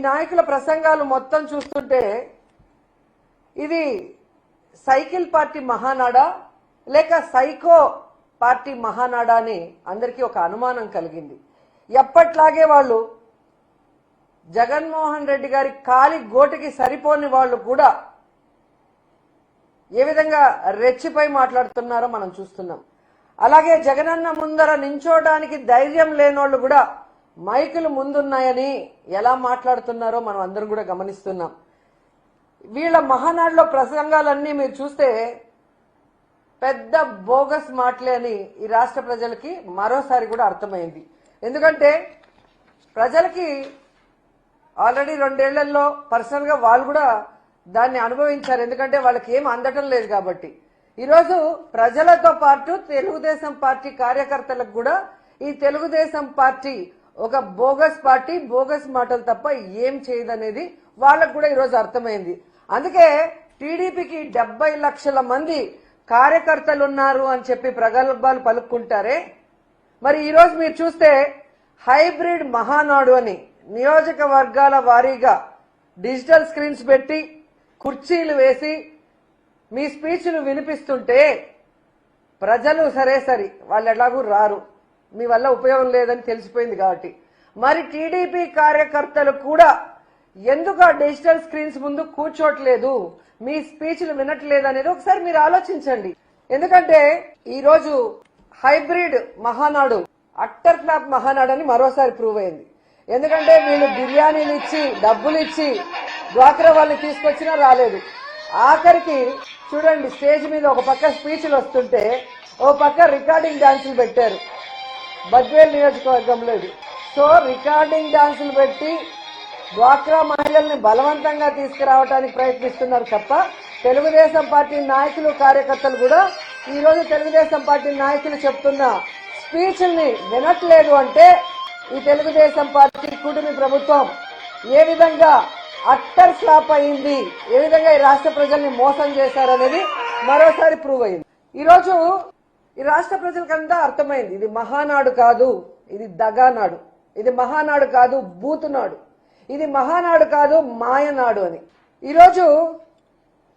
నాయకుల ప్రసంగాలు మొత్తం చూస్తుంటే ఇది సైకిల్ పార్టీ మహానాడా లేక సైకో పార్టీ మహానాడా అని అందరికీ ఒక అనుమానం కలిగింది. ఎప్పట్లాగే వాళ్ళు జగన్మోహన్ రెడ్డి గారి కాలి గోటికి సరిపోని వాళ్ళు కూడా ఏ విధంగా రెచ్చిపై మాట్లాడుతున్నారో మనం చూస్తున్నాం. అలాగే జగనన్న ముందర నించోడానికి ధైర్యం లేనోళ్ళు కూడా మైకులు ముందున్నాయని ఎలా మాట్లాడుతున్నారో మనం అందరం కూడా గమనిస్తున్నాం. వీళ్ళ మహానాడులో ప్రసంగాలన్నీ మీరు చూస్తే పెద్ద బోగస్ మాటలే అని ఈ రాష్ట్ర ప్రజలకి మరోసారి కూడా అర్థమైంది. ఎందుకంటే ప్రజలకి ఆల్రెడీ 2 ఏళ్లలో పర్సనల్ గా వాళ్ళు కూడా దాన్ని అనుభవించారు. ఎందుకంటే వాళ్ళకి ఏం అందటం లేదు కాబట్టి. ఈరోజు ప్రజలతో పాటు తెలుగుదేశం పార్టీ కార్యకర్తలకు కూడా ఈ తెలుగుదేశం పార్టీ ఒక బోగస్ పార్టీ, బోగస్ మాటలు తప్ప ఏం చేయదనేది వాళ్ళకు కూడా ఈరోజు అర్థమైంది. అందుకే టీడీపీకి 70 లక్షల మంది కార్యకర్తలు ఉన్నారు అని చెప్పి ప్రగల్భాలు పలుకుంటారే, మరి ఈరోజు మీరు చూస్తే హైబ్రిడ్ మహానాడు అని నియోజకవర్గాల వారీగా డిజిటల్ స్క్రీన్స్ పెట్టి కుర్చీలు వేసి మీ స్పీచ్లు వినిపిస్తుంటే ప్రజలు సరే వాళ్ళు ఎలాగూ రారు, మీ వల్ల ఉపయోగం లేదని తెలిసిపోయింది కాబట్టి మరి టీడీపీ కార్యకర్తలు కూడా ఎందుకు ఆ డిజిటల్ స్క్రీన్స్ ముందు కూర్చోట్లేదు, మీ స్పీచ్లు వినట్లేదు అనేది ఒకసారి మీరు ఆలోచించండి. ఎందుకంటే ఈరోజు hybrid Mahanadu utter flop Mahanadu అని మరోసారి ప్రూవ్ అయింది. ఎందుకంటే వీళ్ళు బిర్యానీలు ఇచ్చి డబ్బులు ఇచ్చి డ్వాక్రా వాళ్ళని తీసుకొచ్చినా రాలేదు. ఆఖరికి చూడండి, స్టేజ్ మీద ఒక పక్క స్పీచ్లు వస్తుంటే ఓ పక్క రికార్డింగ్ డాన్సులు పెట్టారు బద్వేల్ నియోజకవర్గంలో. సో రికార్డింగ్ డాన్సులు పెట్టి డ్వాక్రా మహిళల్ని బలవంతంగా తీసుకురావడానికి ప్రయత్నిస్తున్నారు తప్ప తెలుగుదేశం పార్టీ నాయకులు కార్యకర్తలు కూడా ఈ రోజు తెలుగుదేశం పార్టీ నాయకులు చెప్తున్న స్పీచ్ల్ని వినట్లేదు. అంటే ఈ తెలుగుదేశం పార్టీ కూటమి ప్రభుత్వం ఏ విధంగా అట్టర్ ఫ్లాప్ అయింది, ఏ విధంగా ఈ రాష్ట్ర ప్రజల్ని మోసం చేశారనేది మరోసారి ప్రూవ్ అయింది. ఈరోజు ఈ రాష్ట్ర ప్రజలకంతా అర్థమైంది, ఇది మహానాడు కాదు, ఇది దగానాడు, ఇది మహానాడు కాదు బూతునాడు, ఇది మహానాడు కాదు మాయనాడు అని. ఈరోజు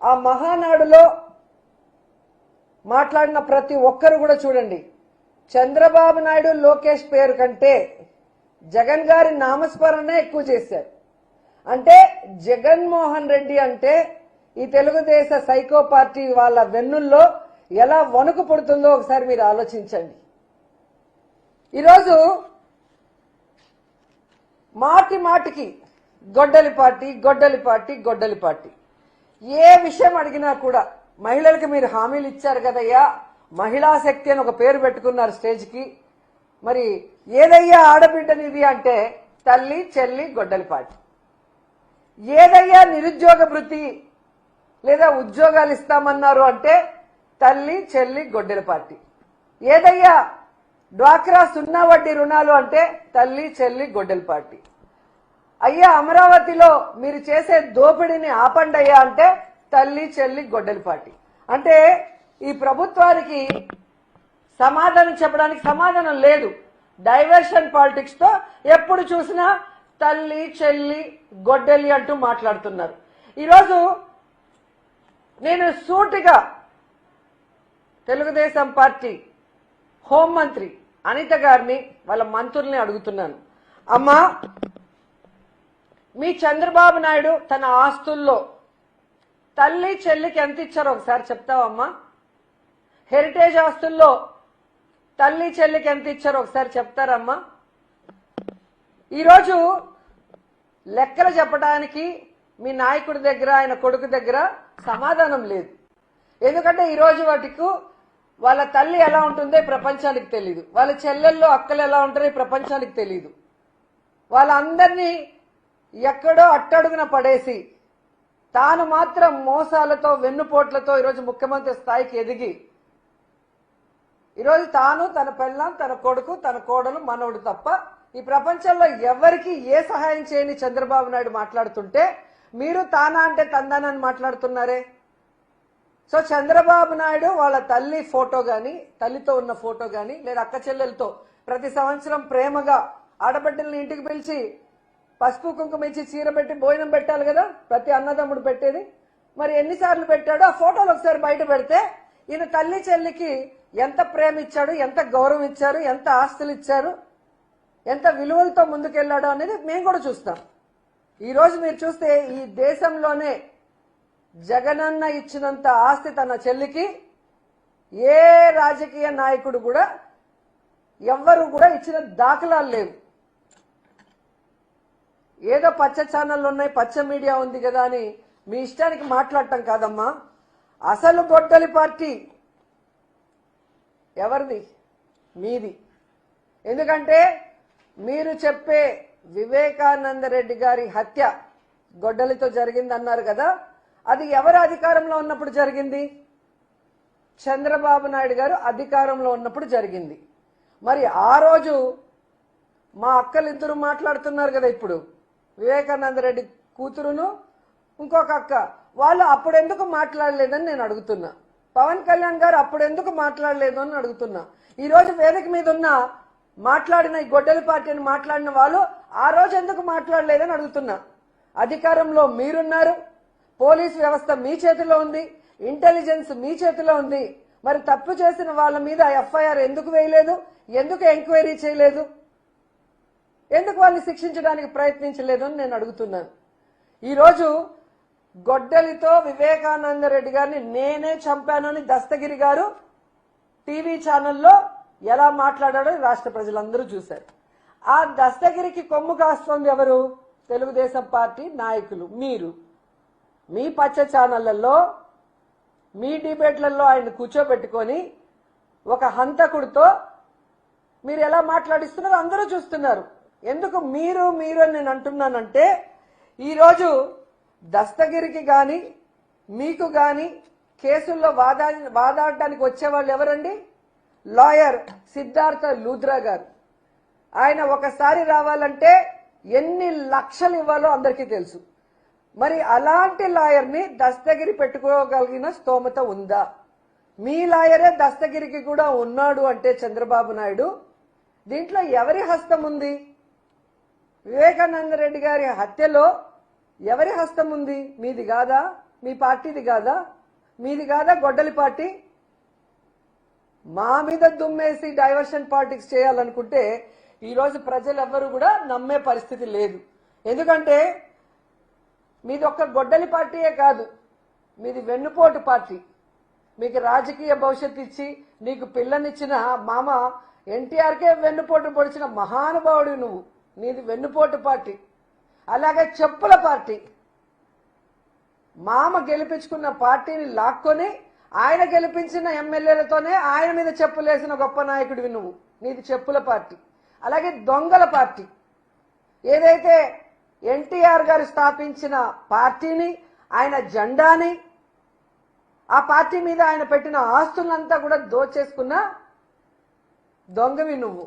ఆ మహానాడులో మాట్లాడిన ప్రతి ఒక్కరు కూడా చూడండి, చంద్రబాబు నాయుడు లోకేష్ పేరు కంటే జగన్ గారి నామస్మరణే ఎక్కువ చేశారు. అంటే జగన్మోహన్ రెడ్డి అంటే ఈ తెలుగుదేశ సైకో పార్టీ వాళ్ళ వెన్నుల్లో ఎలా వణుకు పుడుతుందో ఒకసారి మీరు ఆలోచించండి. ఈరోజు మాటి మాటికి గొడ్డలి పార్టీ గొడ్డలి పార్టీ గొడ్డలి పార్టీ, ఏ విషయం అడిగినా కూడా మహిళలకు మీరు హామీలు ఇచ్చారు కదయ్యా, మహిళా శక్తి అని ఒక పేరు పెట్టుకున్నారు స్టేజ్కి. మరి ఏదయ్యా ఆడబిడ్డనిది అంటే తల్లి చెల్లి గొడ్డలి పార్టీ. ఏదయ్యా నిరుద్యోగ వృత్తి లేదా ఉద్యోగాలు ఇస్తామన్నారు అంటే తల్లి చెల్లి గొడ్డలి పార్టీ. ఏదయ్యా డ్వాక్రా 0 వడ్డీ రుణాలు అంటే తల్లి చెల్లి గొడ్డలి పార్టీ. అయ్యా అమరావతిలో మీరు చేసే దోపిడీని ఆపండయ్యా అంటే తల్లి చెల్లి గొడ్డలి పార్టీ. అంటే ఈ ప్రభుత్వానికి సమాధానం చెప్పడానికి సమాధానం లేదు. డైవర్షన్ పాలిటిక్స్ తో ఎప్పుడు చూసినా తల్లి చెల్లి గొడ్డలి అంటూ మాట్లాడుతున్నారు. ఈరోజు నేను సూటిగా తెలుగుదేశం పార్టీ హోంమంత్రి అనిత గారిని వాళ్ళ మంత్రుల్ని అడుగుతున్నాను, అమ్మా మీ చంద్రబాబు నాయుడు తన ఆస్తుల్లో తల్లి చెల్లికి ఎంత ఇచ్చారో ఒకసారి చెప్తావమ్మా? హెరిటేజ్ ఆస్తుల్లో తల్లి చెల్లికి ఎంత ఇచ్చారో ఒకసారి చెప్తారమ్మా? ఈరోజు లెక్కలు చెప్పడానికి మీ నాయకుడి దగ్గర ఆయన కొడుకు దగ్గర సమాధానం లేదు. ఎందుకంటే ఈరోజు వాటికి వాళ్ళ తల్లి ఎలా ఉంటుందో ప్రపంచానికి తెలియదు, వాళ్ళ చెల్లెళ్ళు అక్కలు ఎలా ఉంటారో ప్రపంచానికి తెలియదు. వాళ్ళందరినీ ఎక్కడో అట్టడుగున పడేసి తాను మాత్రం మోసాలతో వెన్నుపోట్లతో ఈరోజు ముఖ్యమంత్రి స్థాయికి ఎదిగి ఈరోజు తాను తన పెళ్ళాం తన కొడుకు తన కోడలు మనవడు తప్ప ఈ ప్రపంచంలో ఎవరికి ఏ సహాయం చేయని చంద్రబాబు నాయుడు మాట్లాడుతుంటే మీరు తానా అంటే తందానని మాట్లాడుతున్నారే. సో చంద్రబాబు నాయుడు వాళ్ళ తల్లి ఫోటో గాని తల్లితో ఉన్న ఫోటో గాని లేదా అక్క చెల్లెలతో ప్రతి సంవత్సరం ప్రేమగా ఆడబిడ్డల్ని ఇంటికి పిలిచి పసుపు కుంకుమ ఇచ్చి చీర పెట్టి భోజనం పెట్టాలి కదా ప్రతి అన్నదమ్ముడు పెట్టేది. మరి ఎన్నిసార్లు పెట్టాడో ఆ ఫోటోలు ఒకసారి బయట పెడితే ఈయన తల్లి చెల్లికి ఎంత ప్రేమ ఇచ్చాడు, ఎంత గౌరవం ఇచ్చారు, ఎంత ఆస్తులు ఇచ్చారు, ఎంత విలువలతో ముందుకెళ్లాడో అనేది మేము కూడా చూస్తాం. ఈ రోజు మీరు చూస్తే ఈ దేశంలోనే జగనన్న ఇచ్చినంత ఆస్తి తన చెల్లికి ఏ రాజకీయ నాయకుడు కూడా ఎవ్వరు కూడా ఇచ్చిన దాఖలాలు లేవు. ఏదో పచ్చ ఛానళ్ళు ఉన్నాయి, పచ్చ మీడియా ఉంది కదా అని మీ ఇష్టానికి మాట్లాడటం కాదమ్మా. అసలు గొడ్డలి పార్టీ ఎవరిది? మీది. ఎందుకంటే మీరు చెప్పే వివేకానంద రెడ్డి గారి హత్య గొడ్డలితో జరిగిందన్నారు కదా, అది ఎవరు అధికారంలో ఉన్నప్పుడు జరిగింది? చంద్రబాబు నాయుడు గారు అధికారంలో ఉన్నప్పుడు జరిగింది. మరి ఆ రోజు మా అక్కలిద్దరు మాట్లాడుతున్నారు కదా, ఇప్పుడు వివేకానంద రెడ్డి కూతురును ఇంకొక అక్క, వాళ్ళు అప్పుడెందుకు మాట్లాడలేదని నేను అడుగుతున్నా. పవన్ కళ్యాణ్ గారు అప్పుడెందుకు మాట్లాడలేదు అని అడుగుతున్నా. ఈ రోజు వేదిక మీద ఉన్న మాట్లాడిన ఈ గొడ్డలి పార్టీని మాట్లాడిన వాళ్ళు ఆ రోజు ఎందుకు మాట్లాడలేదని అడుగుతున్నా. అధికారంలో మీరున్నారు, పోలీసు వ్యవస్థ మీ చేతిలో ఉంది, ఇంటెలిజెన్స్ మీ చేతిలో ఉంది. మరి తప్పు చేసిన వాళ్ళ మీద ఎఫ్ఐఆర్ ఎందుకు వేయలేదు? ఎందుకు ఎంక్వైరీ చేయలేదు? ఎందుకు వాళ్ళని శిక్షించడానికి ప్రయత్నించలేదు అని నేను అడుగుతున్నాను. ఈరోజు గొడ్డలితో వివేకానంద రెడ్డి గారిని నేనే చంపానని దస్తగిరి గారు టీవీ ఛానల్లో ఎలా మాట్లాడాడో రాష్ట్ర ప్రజలందరూ చూశారు. ఆ దస్తగిరికి కొమ్ము కాస్తోంది ఎవరు? తెలుగుదేశం పార్టీ నాయకులు. మీరు మీ పచ్చ ఛానళ్లలో మీ డిబేట్లలో ఆయన కూర్చోబెట్టుకొని ఒక హంతకుడితో మీరు ఎలా మాట్లాడిస్తున్నారో అందరూ చూస్తున్నారు. ఎందుకు మీరు మీరు అని నేను అంటున్నానంటే, ఈరోజు దస్తగిరికి గాని మీకు గాని కేసుల్లో వాదాడటానికి వచ్చేవాళ్ళు ఎవరండి? లాయర్ సిద్ధార్థ లూథ్రా గారు. ఆయన ఒకసారి రావాలంటే ఎన్ని లక్షలు ఇవ్వాలో అందరికీ తెలుసు. మరి అలాంటి లాయర్ని దస్తగిరి పెట్టుకోగలిగిన స్తోమత ఉందా? మీ లాయరే దస్తగిరికి కూడా ఉన్నాడు అంటే చంద్రబాబు నాయుడు, దీంట్లో ఎవరి హస్తం ఉంది? వివేకానంద రెడ్డి గారి హత్యలో ఎవరి హస్తం ఉంది? మీది కాదా? మీ పార్టీది కాదా? మీది కాదా గొడ్డలి పార్టీ? మా మీద దుమ్మేసి డైవర్షన్ పాలిటిక్స్ చేయాలనుకుంటే ఈరోజు ప్రజలు ఎవ్వరూ కూడా నమ్మే పరిస్థితి లేదు. ఎందుకంటే మీది ఒక్క గొడ్డలి పార్టీయే కాదు, మీది వెన్నుపోటు పార్టీ. మీకు రాజకీయ భవిష్యత్తు ఇచ్చి నీకు పిల్లనిచ్చిన మామ ఎన్టీఆర్కే వెన్నుపోటు పొడిచిన మహానుభావుడు నువ్వు. నీది వెన్నుపోటు పార్టీ. అలాగే చెప్పుల పార్టీ. మామ గెలిపించుకున్న పార్టీని లాక్కొని ఆయన గెలిపించిన ఎమ్మెల్యేలతోనే ఆయన మీద చెప్పులేసిన గొప్ప నాయకుడివి నువ్వు. నీది చెప్పుల పార్టీ. అలాగే దొంగల పార్టీ. ఏదైతే ఎన్టీఆర్ గారు స్థాపించిన పార్టీని, ఆయన జెండాని, ఆ పార్టీ మీద ఆయన పెట్టిన ఆస్తులంతా కూడా దోచేసుకున్న దొంగవి నువ్వు.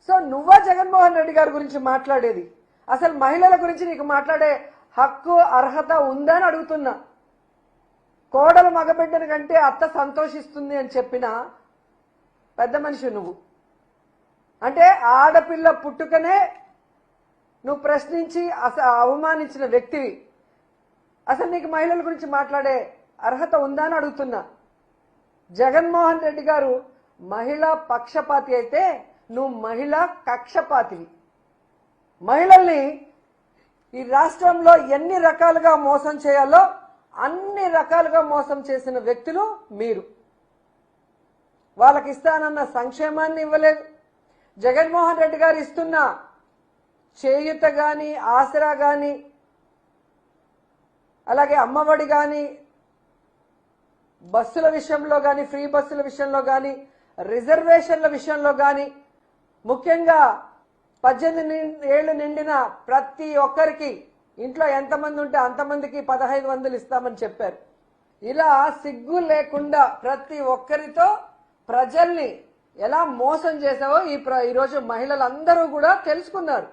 సో నువ్వా జగన్మోహన్ రెడ్డి గారి గురించి మాట్లాడేది? అసలు మహిళల గురించి నీకు మాట్లాడే హక్కు అర్హత ఉందా అని అడుగుతున్నా. కోడలు మగబిడ్డని కంటే అత్త సంతోషిస్తుంది అని చెప్పిన పెద్ద మనిషి నువ్వు. అంటే ఆడపిల్ల పుట్టుకనే నువ్వు ప్రశ్నించి అవమానించిన వ్యక్తివి. అసలు నీకు మహిళల గురించి మాట్లాడే అర్హత ఉందా అని అడుగుతున్నా. జగన్మోహన్ రెడ్డి గారు మహిళా పక్షపాతి అయితే నువ్వు మహిళా కక్షపాతివి. మహిళల్ని ఈ రాష్ట్రంలో ఎన్ని రకాలుగా మోసం చేయాలో అన్ని రకాలుగా మోసం చేసిన వ్యక్తులు మీరు. వాళ్ళకి ఇస్తానన్న సంక్షేమాన్ని ఇవ్వలేదు. జగన్మోహన్ రెడ్డి గారు ఇస్తున్న చేయూత గాని, ఆసరా గాని, అలాగే అమ్మఒడి గాని, బస్సుల విషయంలో గాని, ఫ్రీ బస్సుల విషయంలో గాని, రిజర్వేషన్ల విషయంలో గాని, ముఖ్యంగా 18 ఏళ్లు నిండిన ప్రతి ఒక్కరికి ఇంట్లో ఎంతమంది ఉంటే అంతమందికి 1500 ఇస్తామని చెప్పారు. ఇలా సిగ్గు లేకుండా ప్రతి ఒక్కరితో ప్రజల్ని ఎలా మోసం చేసావో ఈరోజు మహిళలందరూ కూడా తెలుసుకున్నారు.